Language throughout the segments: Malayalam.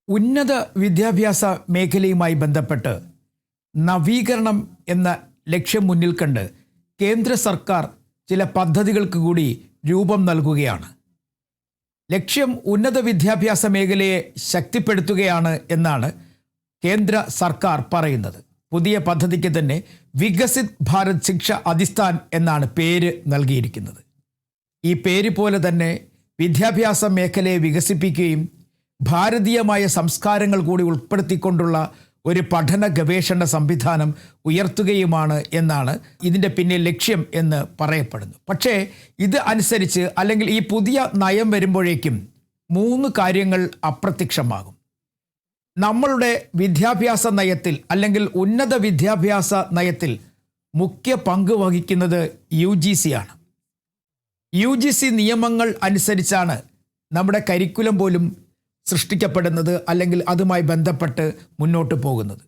ഉന്നത വിദ്യാഭ്യാസ മേഖലയുമായി ബന്ധപ്പെട്ട് നവീകരണം എന്ന ലക്ഷ്യം മുന്നിൽ കണ്ട് കേന്ദ്ര സർക്കാർ ചില പദ്ധതികൾക്ക് കൂടി രൂപം നൽകുകയാണ്. ലക്ഷ്യം ഉന്നത വിദ്യാഭ്യാസ മേഖലയെ ശക്തിപ്പെടുത്തുകയാണ് എന്നാണ് കേന്ദ്ര സർക്കാർ പറയുന്നത്. പുതിയ പദ്ധതിക്ക് തന്നെ വികസിത് ഭാരത് ശിക്ഷ അധിസ്ഥാൻ എന്നാണ് പേര് നൽകിയിരിക്കുന്നത്. ഈ പേര് പോലെ തന്നെ വിദ്യാഭ്യാസ മേഖലയെ വികസിപ്പിക്കുകയും ഭാരതീയമായ സംസ്കാരങ്ങൾ കൂടി ഉൾപ്പെടുത്തിക്കൊണ്ടുള്ള ഒരു പഠന ഗവേഷണ സംവിധാനം ഉയർത്തുകയുമാണ് എന്നാണ് ഇതിൻ്റെ പിന്നിൽ ലക്ഷ്യം എന്ന് പറയപ്പെടുന്നു. പക്ഷേ ഇത് അനുസരിച്ച് അല്ലെങ്കിൽ ഈ പുതിയ നയം വരുമ്പോഴേക്കും 3 കാര്യങ്ങൾ അപ്രത്യക്ഷമാകും. നമ്മളുടെ വിദ്യാഭ്യാസ നയത്തിൽ അല്ലെങ്കിൽ ഉന്നത വിദ്യാഭ്യാസ നയത്തിൽ മുഖ്യ പങ്ക് വഹിക്കുന്നത് UGC ആണ്. UGC നിയമങ്ങൾ അനുസരിച്ചാണ് നമ്മുടെ കരിക്കുലം പോലും സൃഷ്ടിക്കപ്പെടുന്നത് അല്ലെങ്കിൽ അതുമായി ബന്ധപ്പെട്ട് മുന്നോട്ട് പോകുന്നത്.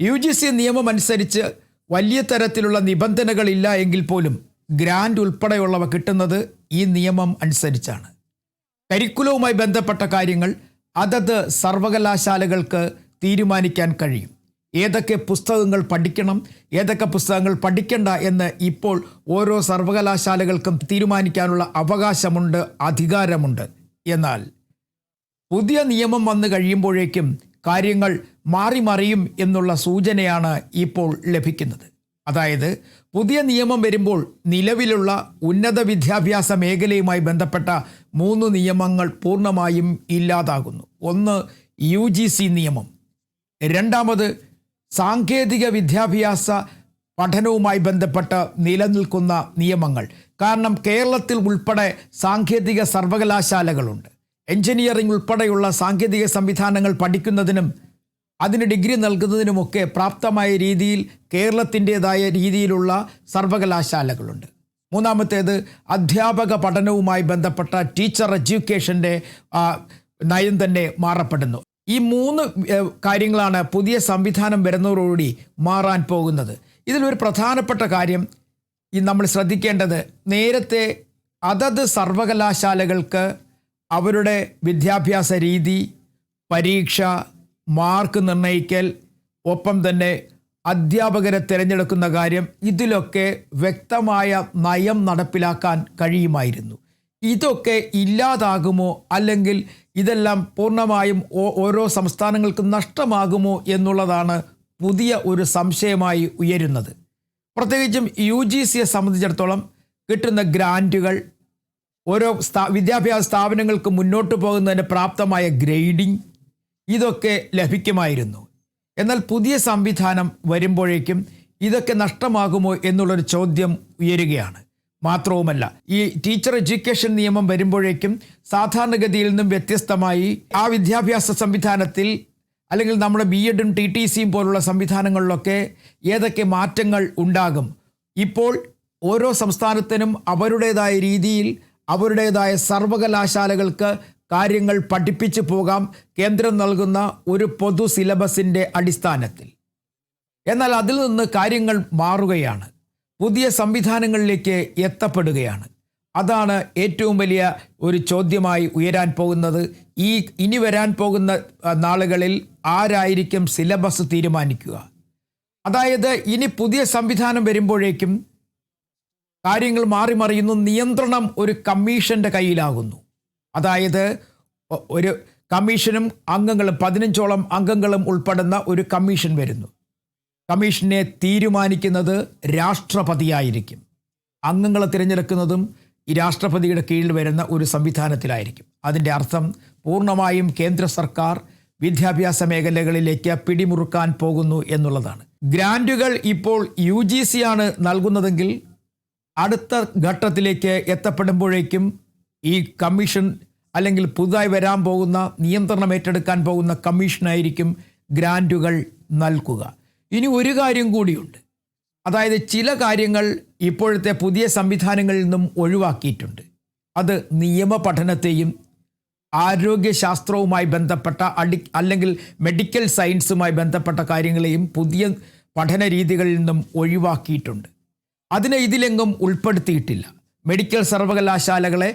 UGC നിയമം അനുസരിച്ച് വലിയ തരത്തിലുള്ള നിബന്ധനകളില്ല എങ്കിൽ പോലും ഗ്രാൻഡ് ഉൾപ്പെടെയുള്ളവ കിട്ടുന്നത് ഈ നിയമം അനുസരിച്ചാണ്. കരിക്കുലവുമായി ബന്ധപ്പെട്ട കാര്യങ്ങൾ അതത് സർവകലാശാലകൾക്ക് തീരുമാനിക്കാൻ കഴിയും. ഏതൊക്കെ പുസ്തകങ്ങൾ പഠിക്കണം, ഏതൊക്കെ പുസ്തകങ്ങൾ പഠിക്കണ്ട എന്ന് ഇപ്പോൾ ഓരോ സർവകലാശാലകൾക്കും തീരുമാനിക്കാനുള്ള അവകാശമുണ്ട്, അധികാരമുണ്ട്. എന്നാൽ പുതിയ നിയമം വന്നു കഴിയുമ്പോഴേക്കും കാര്യങ്ങൾ മാറിമറിയും എന്നുള്ള സൂചനയാണ് ഇപ്പോൾ ലഭിക്കുന്നത്. അതായത് പുതിയ നിയമം വരുമ്പോൾ നിലവിലുള്ള ഉന്നത വിദ്യാഭ്യാസ മേഖലയുമായി ബന്ധപ്പെട്ട 3 നിയമങ്ങൾ പൂർണ്ണമായും ഇല്ലാതാകുന്നു. ഒന്ന് UGC നിയമം, രണ്ടാമത് സാങ്കേതിക വിദ്യാഭ്യാസ പഠനവുമായി ബന്ധപ്പെട്ട നിലനിൽക്കുന്ന നിയമങ്ങൾ. കാരണം കേരളത്തിൽ ഉൾപ്പെടെ സാങ്കേതിക സർവകലാശാലകളുണ്ട്. എഞ്ചിനീയറിംഗ് ഉൾപ്പെടെയുള്ള സാങ്കേതിക സംവിധാനങ്ങൾ പഠിക്കുന്നതിനും അതിന് ഡിഗ്രി നൽകുന്നതിനുമൊക്കെ പ്രാപ്തമായ രീതിയിൽ കേരളത്തിൻ്റെതായ രീതിയിലുള്ള സർവകലാശാലകളുണ്ട്. മൂന്നാമത്തേത് അധ്യാപക പഠനവുമായി ബന്ധപ്പെട്ട ടീച്ചർ എഡ്യൂക്കേഷൻ്റെ നയം തന്നെ മാറപ്പെടുന്നു. ഈ 3 കാര്യങ്ങളാണ് പുതിയ സംവിധാനം വരുന്നതോടുകൂടി മാറാൻ പോകുന്നത്. ഇതിലൊരു പ്രധാനപ്പെട്ട കാര്യം നമ്മൾ ശ്രദ്ധിക്കേണ്ടത്, നേരത്തെ അതത് സർവകലാശാലകൾക്ക് അവരുടെ വിദ്യാഭ്യാസ രീതി, പരീക്ഷ, മാർക്ക് നിർണ്ണയിക്കൽ, ഒപ്പം തന്നെ അധ്യാപകരെ തിരഞ്ഞെടുക്കുന്ന കാര്യം, ഇതിലൊക്കെ വ്യക്തമായ നയം നടപ്പിലാക്കാൻ കഴിയുമായിരുന്നു. ഇതൊക്കെ ഇല്ലാതാകുമോ അല്ലെങ്കിൽ ഇതെല്ലാം പൂർണ്ണമായും ഓരോ സംസ്ഥാനങ്ങൾക്കും നഷ്ടമാകുമോ എന്നുള്ളതാണ് പുതിയ ഒരു സംശയമായി ഉയരുന്നത്. പ്രത്യേകിച്ചും UGCയെ സംബന്ധിച്ചിടത്തോളം കിട്ടുന്ന ഗ്രാൻറ്റുകൾ, ഓരോ വിദ്യാഭ്യാസ സ്ഥാപനങ്ങൾക്ക് മുന്നോട്ട് പോകുന്നതിന് പ്രാപ്തമായ ഗ്രേഡിംഗ്, ഇതൊക്കെ ലഭിക്കുമായിരുന്നു. എന്നാൽ പുതിയ സംവിധാനം വരുമ്പോഴേക്കും ഇതൊക്കെ നഷ്ടമാകുമോ എന്നുള്ളൊരു ചോദ്യം ഉയരുകയാണ്. മാത്രവുമല്ല, ഈ ടീച്ചർ എഡ്യൂക്കേഷൻ നിയമം വരുമ്പോഴേക്കും സാധാരണഗതിയിൽ നിന്നും വ്യത്യസ്തമായി ആ വിദ്യാഭ്യാസ സംവിധാനത്തിൽ അല്ലെങ്കിൽ നമ്മുടെ BEdഉം TTCയും പോലുള്ള സംവിധാനങ്ങളിലൊക്കെ ഏതൊക്കെ മാറ്റങ്ങൾ ഉണ്ടാകും. ഇപ്പോൾ ഓരോ സംസ്ഥാനത്തിനും അവരുടേതായ രീതിയിൽ അവരുടേതായ സർവകലാശാലകൾക്ക് കാര്യങ്ങൾ പഠിപ്പിച്ചു പോകാം, കേന്ദ്രം നൽകുന്ന ഒരു പൊതു സിലബസിൻ്റെ അടിസ്ഥാനത്തിൽ. എന്നാൽ അതിൽ നിന്ന് കാര്യങ്ങൾ മാറുകയാണ്, പുതിയ സംവിധാനങ്ങളിലേക്ക് എത്തപ്പെടുകയാണ്. അതാണ് ഏറ്റവും വലിയ ഒരു ചോദ്യമായി ഉയരാൻ പോകുന്നത്. ഇനി വരാൻ പോകുന്ന നാളുകളിൽ ആരായിരിക്കും സിലബസ് തീരുമാനിക്കുക? അതായത് ഇനി പുതിയ സംവിധാനം വരുമ്പോഴേക്കും കാര്യങ്ങൾ മാറിമറിയുന്നു. നിയന്ത്രണം ഒരു കമ്മീഷൻ്റെ കയ്യിലാകുന്നു. അതായത് ഒരു കമ്മീഷനും അംഗങ്ങളും 15ഓളം അംഗങ്ങളും ഉൾപ്പെടുന്ന ഒരു കമ്മീഷൻ വരുന്നു. കമ്മീഷനെ തീരുമാനിക്കുന്നത് രാഷ്ട്രപതിയായിരിക്കും. അംഗങ്ങളെ തിരഞ്ഞെടുക്കുന്നതും ഈ രാഷ്ട്രപതിയുടെ കീഴിൽ വരുന്ന ഒരു സംവിധാനത്തിലായിരിക്കും. അതിൻ്റെ അർത്ഥം പൂർണ്ണമായും കേന്ദ്ര സർക്കാർ വിദ്യാഭ്യാസ മേഖലകളിലേക്ക് പിടിമുറുക്കാൻ പോകുന്നു എന്നുള്ളതാണ്. ഗ്രാൻറ്റുകൾ ഇപ്പോൾ UGC ആണ് നൽകുന്നതെങ്കിൽ അടുത്ത ഘട്ടത്തിലേക്ക് എത്തപ്പെടുമ്പോഴേക്കും ഈ കമ്മീഷൻ അല്ലെങ്കിൽ പുതുതായി വരാൻ പോകുന്ന നിയന്ത്രണം ഏറ്റെടുക്കാൻ പോകുന്ന കമ്മീഷനായിരിക്കും ഗ്രാൻറ്റുകൾ നൽകുക. ഇനി ഒരു കാര്യം കൂടിയുണ്ട്. അതായത് ചില കാര്യങ്ങൾ ഇപ്പോഴത്തെ പുതിയ സംവിധാനങ്ങളിൽ നിന്നും ഒഴിവാക്കിയിട്ടുണ്ട്. അത് നിയമ പഠനത്തെയും ആരോഗ്യശാസ്ത്രവുമായി ബന്ധപ്പെട്ട അല്ലെങ്കിൽ മെഡിക്കൽ സയൻസുമായി ബന്ധപ്പെട്ട കാര്യങ്ങളെയും പുതിയ പഠന രീതികളിൽ നിന്നും ഒഴിവാക്കിയിട്ടുണ്ട്. അതിനെ ഇതിലെങ്ങും ഉൾപ്പെടുത്തിയിട്ടില്ല. മെഡിക്കൽ സർവകലാശാലകളെ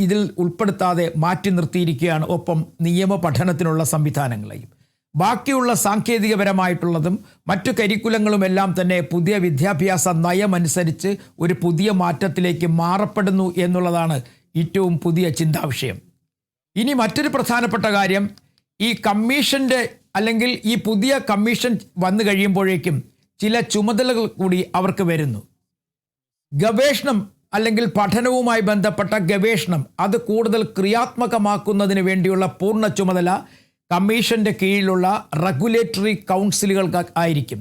ഇതിൽ ഉൾപ്പെടുത്താതെ മാറ്റി നിർത്തിയിരിക്കുകയാണ്. ഒപ്പം നിയമ പഠനത്തിനുള്ള സംവിധാനങ്ങളെയും ബാക്കിയുള്ള സാങ്കേതികപരമായിട്ടുള്ളതും മറ്റു കരിക്കുലങ്ങളുമെല്ലാം തന്നെ പുതിയ വിദ്യാഭ്യാസ നയമനുസരിച്ച് ഒരു പുതിയ മാറ്റത്തിലേക്ക് മാറപ്പെടുന്നു എന്നുള്ളതാണ് ഏറ്റവും പുതിയ ചിന്താവിഷയം. ഇനി മറ്റൊരു പ്രധാനപ്പെട്ട കാര്യം, ഈ കമ്മീഷൻ്റെ അല്ലെങ്കിൽ ഈ പുതിയ കമ്മീഷൻ വന്നു കഴിയുമ്പോഴേക്കും ചില ചുമതലകൾ കൂടി അവർക്ക് വരുന്നു. ഗവേഷണം അല്ലെങ്കിൽ പഠനവുമായി ബന്ധപ്പെട്ട ഗവേഷണം അത് കൂടുതൽ ക്രിയാത്മകമാക്കുന്നതിന് വേണ്ടിയുള്ള പൂർണ്ണ ചുമതല കമ്മീഷൻ്റെ കീഴിലുള്ള റെഗുലേറ്ററി കൗൺസിലുകൾക്ക് ആയിരിക്കും.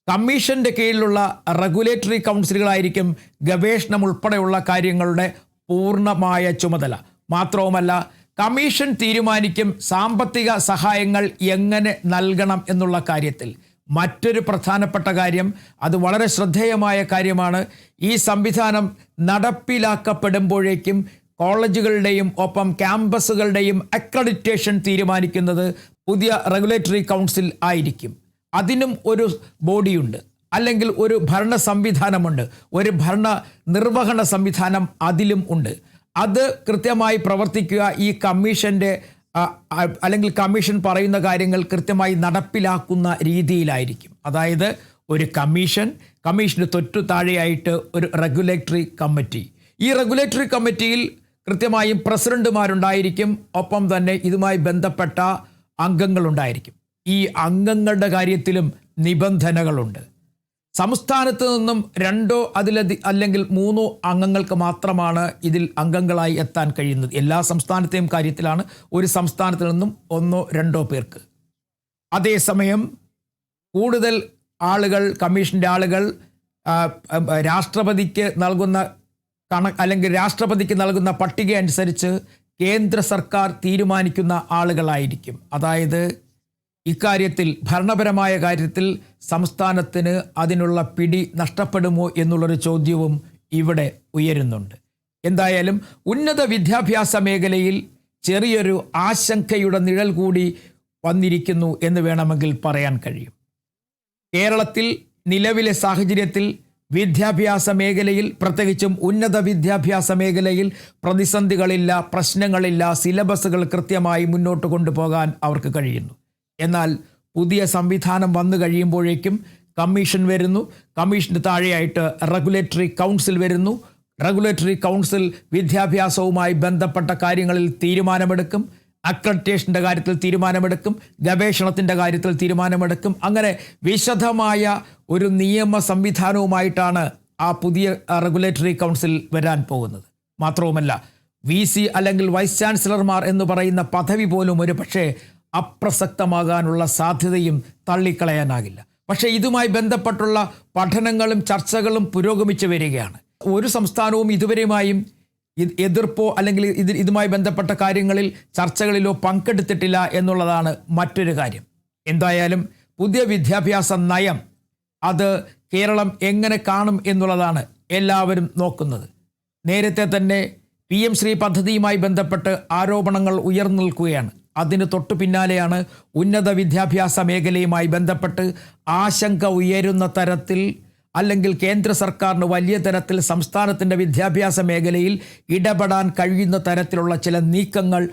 കമ്മീഷൻ്റെ കീഴിലുള്ള റെഗുലേറ്ററി കൗൺസിലുകളായിരിക്കും ഗവേഷണം ഉൾപ്പെടെയുള്ള കാര്യങ്ങളുടെ പൂർണ്ണമായ ചുമതല. മാത്രവുമല്ല, കമ്മീഷൻ തീരുമാനിക്കും സാമ്പത്തിക സഹായങ്ങൾ എങ്ങനെ നൽകണം എന്നുള്ള കാര്യത്തിൽ. മറ്റൊരു പ്രധാനപ്പെട്ട കാര്യം, അത് വളരെ ശ്രദ്ധേയമായ കാര്യമാണ്, ഈ സംവിധാനം നടപ്പിലാക്കപ്പെടുമ്പോഴേക്കും കോളേജുകളുടെയും ഒപ്പം ക്യാമ്പസുകളുടെയും അക്രഡിറ്റേഷൻ തീരുമാനിക്കുന്നത് പുതിയ റെഗുലേറ്ററി കൗൺസിൽ ആയിരിക്കും. അതിനും ഒരു ബോഡിയുണ്ട്, അല്ലെങ്കിൽ ഒരു ഭരണ സംവിധാനമുണ്ട്, ഒരു ഭരണ നിർവഹണ സംവിധാനം അതിലും ഉണ്ട്. അത് കൃത്യമായി പ്രവർത്തിക്കുക ഈ കമ്മീഷൻ്റെ അല്ലെങ്കിൽ കമ്മീഷൻ പറയുന്ന കാര്യങ്ങൾ കൃത്യമായി നടപ്പിലാക്കുന്ന രീതിയിലായിരിക്കും. അതായത് ഒരു കമ്മീഷന് തൊട്ടു താഴെയായിട്ട് ഒരു റെഗുലേറ്ററി കമ്മിറ്റി. ഈ റെഗുലേറ്ററി കമ്മിറ്റിയിൽ കൃത്യമായും പ്രസിഡന്റുമാരുണ്ടായിരിക്കും, ഒപ്പം തന്നെ ഇതുമായി ബന്ധപ്പെട്ട അംഗങ്ങളുണ്ടായിരിക്കും. ഈ അംഗങ്ങളുടെ കാര്യത്തിലും നിബന്ധനകളുണ്ട്. സംസ്ഥാനത്ത് നിന്നും 2 അല്ലെങ്കിൽ 3 അംഗങ്ങൾക്ക് മാത്രമാണ് ഇതിൽ അംഗങ്ങളായി എത്താൻ കഴിയുന്നത്. എല്ലാ സംസ്ഥാനത്തെയും കാര്യത്തിലാണ്. ഒരു സംസ്ഥാനത്ത് നിന്നും 1-2 പേർക്ക്. അതേസമയം കൂടുതൽ ആളുകൾ, കമ്മീഷൻ്റെ ആളുകൾ രാഷ്ട്രപതിക്ക് നൽകുന്ന രാഷ്ട്രപതിക്ക് നൽകുന്ന പട്ടിക അനുസരിച്ച് കേന്ദ്ര സർക്കാർ തീരുമാനിക്കുന്ന ആളുകളായിരിക്കും. അതായത് ഇക്കാര്യത്തിൽ ഭരണപരമായ കാര്യത്തിൽ സംസ്ഥാനത്തിന് അതിനുള്ള പിടി നഷ്ടപ്പെടുമോ എന്നുള്ളൊരു ചോദ്യവും ഇവിടെ ഉയരുന്നുണ്ട്. എന്തായാലും ഉന്നത വിദ്യാഭ്യാസ മേഖലയിൽ ചെറിയൊരു ആശങ്കയുടെ നിഴൽ കൂടി വന്നിരിക്കുന്നു എന്ന് വേണമെങ്കിൽ പറയാൻ കഴിയും. കേരളത്തിൽ നിലവിലെ സാഹചര്യത്തിൽ വിദ്യാഭ്യാസ മേഖലയിൽ, പ്രത്യേകിച്ചും ഉന്നത വിദ്യാഭ്യാസ മേഖലയിൽ പ്രതിസന്ധികളില്ല, പ്രശ്നങ്ങളില്ല, സിലബസുകൾ കൃത്യമായി മുന്നോട്ട് കൊണ്ടുപോകാൻ അവർക്ക് കഴിയുന്നു. എന്നാൽ പുതിയ സംവിധാനം വന്നു കഴിയുമ്പോഴേക്കും കമ്മീഷൻ വരുന്നു, കമ്മീഷന് താഴെയായിട്ട് റെഗുലേറ്ററി കൗൺസിൽ വരുന്നു. റെഗുലേറ്ററി കൗൺസിൽ വിദ്യാഭ്യാസവുമായി ബന്ധപ്പെട്ട കാര്യങ്ങളിൽ തീരുമാനമെടുക്കും, അക്രഡിറ്റേഷൻ്റെ കാര്യത്തിൽ തീരുമാനമെടുക്കും, ഗവേഷണത്തിൻ്റെ കാര്യത്തിൽ തീരുമാനമെടുക്കും. അങ്ങനെ വിശദമായ ഒരു നിയമ സംവിധാനവുമായിട്ടാണ് ആ പുതിയ റെഗുലേറ്ററി കൗൺസിൽ വരാൻ പോകുന്നത്. മാത്രവുമല്ല, VC അല്ലെങ്കിൽ വൈസ് ചാൻസലർമാർ എന്ന് പറയുന്ന പദവി പോലും ഒരു പക്ഷേ അപ്രസക്തമാകാനുള്ള സാധ്യതയും തള്ളിക്കളയാനാകില്ല. പക്ഷേ ഇതുമായി ബന്ധപ്പെട്ടുള്ള പഠനങ്ങളും ചർച്ചകളും പുരോഗമിച്ചു വരികയാണ്. ഒരു സംസ്ഥാനവും ഇതുവരെയുമായും എതിർപ്പോ അല്ലെങ്കിൽ ഇതുമായി ബന്ധപ്പെട്ട കാര്യങ്ങളിൽ ചർച്ചകളിലോ പങ്കെടുത്തിട്ടില്ല എന്നുള്ളതാണ് മറ്റൊരു കാര്യം. എന്തായാലും പുതിയ വിദ്യാഭ്യാസ നയം അത് കേരളം എങ്ങനെ കാണും എന്നുള്ളതാണ് എല്ലാവരും നോക്കുന്നത്. നേരത്തെ തന്നെ PM ശ്രീ പദ്ധതിയുമായി ബന്ധപ്പെട്ട് ആരോപണങ്ങൾ ഉയർന്നു നിൽക്കുകയാണ്. അതിന് തൊട്ടു പിന്നാലെയാണ് ഉന്നത വിദ്യാഭ്യാസ മേഖലയുമായി ബന്ധപ്പെട്ട് ആശങ്ക ഉയരുന്ന തരത്തിൽ അല്ലെങ്കിൽ കേന്ദ്ര സർക്കാരിന് വലിയ തരത്തിൽ സംസ്ഥാനത്തിൻ്റെ വിദ്യാഭ്യാസ മേഖലയിൽ ഇടപെടാൻ കഴിയുന്ന തരത്തിലുള്ള ചില നീക്കങ്ങൾ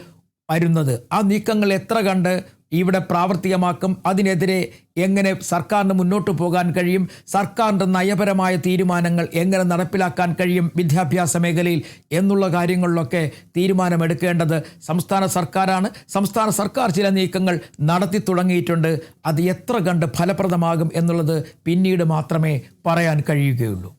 വരുന്നത്. ആ നീക്കങ്ങൾ എത്ര കണ്ട് ഇവിടെ പ്രാവർത്തികമാക്കും, അതിനെതിരെ എങ്ങനെ സർക്കാരിന് മുന്നോട്ട് പോകാൻ കഴിയും, സർക്കാരിൻ്റെ നയപരമായ തീരുമാനങ്ങൾ എങ്ങനെ നടപ്പിലാക്കാൻ കഴിയും വിദ്യാഭ്യാസ മേഖലയിൽ എന്നുള്ള കാര്യങ്ങളിലൊക്കെ തീരുമാനമെടുക്കേണ്ടത് സംസ്ഥാന സർക്കാരാണ്. സംസ്ഥാന സർക്കാർ ചില നീക്കങ്ങൾ നടത്തി തുടങ്ങിയിട്ടുണ്ട്. അത് എത്ര കണ്ട് ഫലപ്രദമാകും എന്നുള്ളത് പിന്നീട് മാത്രമേ പറയാൻ കഴിയുകയുള്ളൂ.